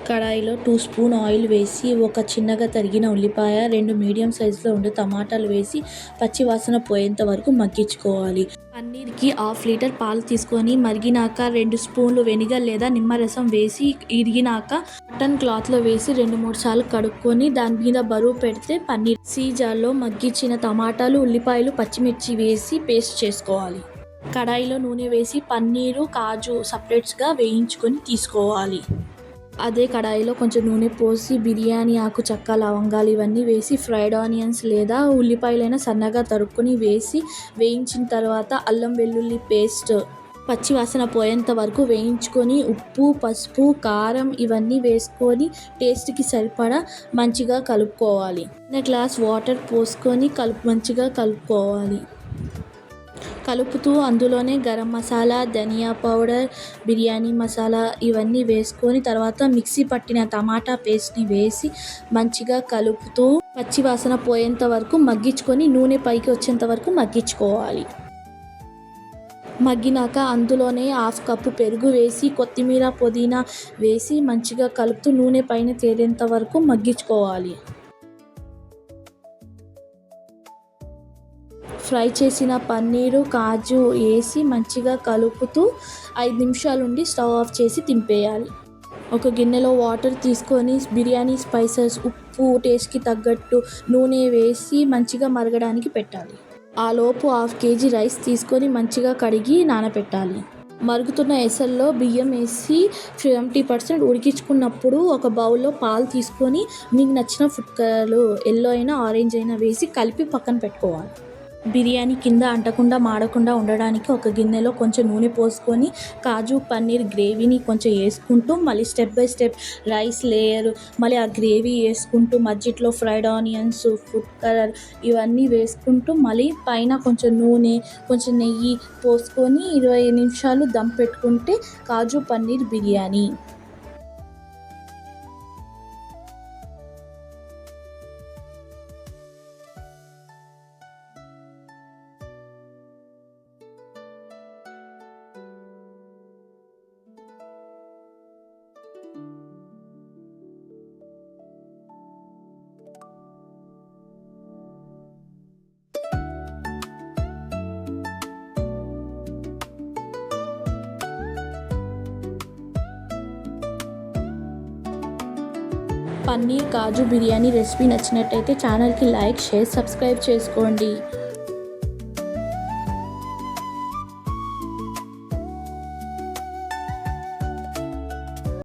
కడాయిలో 2 spoon oil వేసి ఒక చిన్నగా తరిగిన ఉల్లిపాయ, 2 మీడియం సైజులో ఉండే టమాటాలు వేసి పచ్చి వాసన పోయేంత వరకు మగ్గించుకోవాలి. పన్నీర్కి 1/2 లీటర్ పాలు తీసుకొని మరిగినాక 2 స్పూన్లు వెనిగర్ లేదా నిమ్మరసం వేసి ఇరిగినాక కాటన్ క్లాత్లో వేసి 2-3 సార్లు కడుక్కొని దాని మీద బరువు పెడితే పన్నీర్. సీజార్లో మగ్గించిన టమాటాలు, ఉల్లిపాయలు, పచ్చిమిర్చి వేసి పేస్ట్ చేసుకోవాలి. కడాయిలో నూనె వేసి పన్నీరు, కాజు సపరేట్స్గా వేయించుకొని తీసుకోవాలి. అదే కడాయిలో కొంచెం నూనె పోసి బిర్యానీ ఆకు, చెక్క, లవంగాలు ఇవన్నీ వేసి ఫ్రైడ్ ఆనియన్స్ లేదా ఉల్లిపాయలైనా సన్నగా తరుక్కొని వేసి వేయించిన తర్వాత అల్లం వెల్లుల్లి పేస్ట్ పచ్చి వాసన పోయేంత వరకు వేయించుకొని ఉప్పు, పసుపు, కారం ఇవన్నీ వేసుకొని టేస్ట్కి సరిపడా మంచిగా కలుపుకోవాలి. గ్లాస్ వాటర్ పోసుకొని మంచిగా కలుపుకోవాలి. కలుపుతూ అందులోనే గరం మసాలా, ధనియా పౌడర్, బిర్యానీ మసాలా ఇవన్నీ వేసుకొని తర్వాత మిక్సీ పట్టిన టమాటా పేస్ట్ని వేసి మంచిగా కలుపుతూ పచ్చి వాసన పోయేంత వరకు మగ్గించుకొని నూనె పైకి వచ్చేంత వరకు మగ్గించుకోవాలి. మగ్గినాక అందులోనే 1/2 కప్పు పెరుగు వేసి కొత్తిమీర, పుదీనా వేసి మంచిగా కలుపుతూ నూనె పైన తేలేంత వరకు మగ్గించుకోవాలి. ఫ్రై చేసిన పన్నీరు, కాజు వేసి మంచిగా కలుపుతూ 5 నిమిషాలుండి స్టవ్ ఆఫ్ చేసి దింపేయాలి. ఒక గిన్నెలో వాటర్ తీసుకొని బిర్యానీ స్పైసెస్, ఉప్పు, టేస్ట్కి తగ్గట్టు నూనె వేసి మంచిగా మరగడానికి పెట్టాలి. ఆలోపు 1/2 kg రైస్ తీసుకొని మంచిగా కడిగి నానబెట్టాలి. మరుగుతున్న ఎసల్లో బియ్యం వేసి 70% ఉడికించుకున్నప్పుడు ఒక బౌల్లో పాలు తీసుకొని మీకు నచ్చిన ఫుడ్ కలర్లు ఎల్లో అయినా, ఆరెంజ్ అయినా వేసి కలిపి పక్కన పెట్టుకోవాలి. బిర్యానీ కింద అంటకుండా మాడకుండా ఉండడానికి ఒక గిన్నెలో కొంచెం నూనె పోసుకొని కాజు, పన్నీర్ గ్రేవీని కొంచెం వేసుకుంటూ మళ్ళీ step by step rice layer, మళ్ళీ ఆ గ్రేవీ వేసుకుంటూ మధ్యలో ఫ్రైడ్ ఆనియన్స్, ఫుడ్ కలర్ ఇవన్నీ వేసుకుంటూ మళ్ళీ పైన కొంచెం నూనె, కొంచెం నెయ్యి పోసుకొని 20 నిమిషాలు దమ్ పెట్టుకుంటే కాజు పన్నీర్ బిర్యానీ. పన్నీర్ కాజు బిర్యానీ రెసిపీ నచ్చినట్టయితే ఛానల్కి లైక్, షేర్, సబ్స్క్రైబ్ చేసుకోండి.